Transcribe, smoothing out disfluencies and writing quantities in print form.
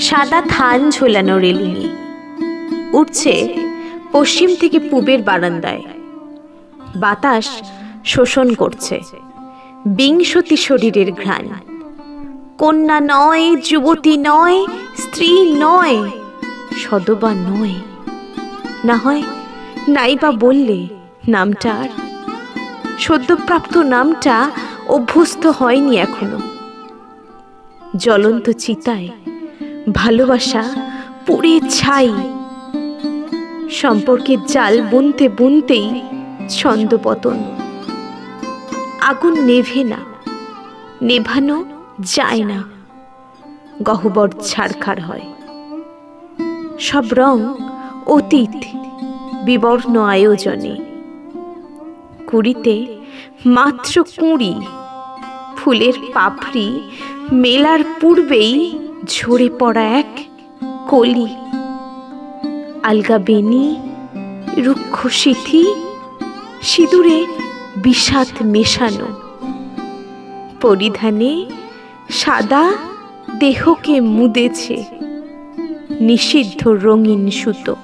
সাদা থান ঝোলানো রেলিংয়ে উঠছে পশ্চিম থেকে পূবের বারান্দায়। বাতাস শোষণ করছে বিংশতি শরীরের ঘ্রাণ। কন্যা নয়, যুবতী নয়, স্ত্রী নয়, সদবা নয়, না হয় নাইবা বললে নামটা আর সদ্যপ্রাপ্ত নামটা অভ্যস্ত হয়নি এখনো। জ্বলন্ত চিতায় ভালোবাসা পুড়ে ছাই। সম্পর্কের জাল বুনতে বুনতেই ছন্দপতন। আগুন নেভে না, নেভানো যায় না, গহ্বর ছারখার হয়। সব রং অতীত বিবর্ণ আয়োজনে। কুড়িতে মাত্র কুঁড়ি, ফুলের পাপড়ি মেলার পূর্বেই ঝরে পড়া এক কলি। আলগা বেনি, রুক্ষ সিথি, সিঁদুরে বিষাদ মেশানো। পরিধানে সাদা দেহকে মুদেছে নিষিদ্ধ রঙিন সুতো।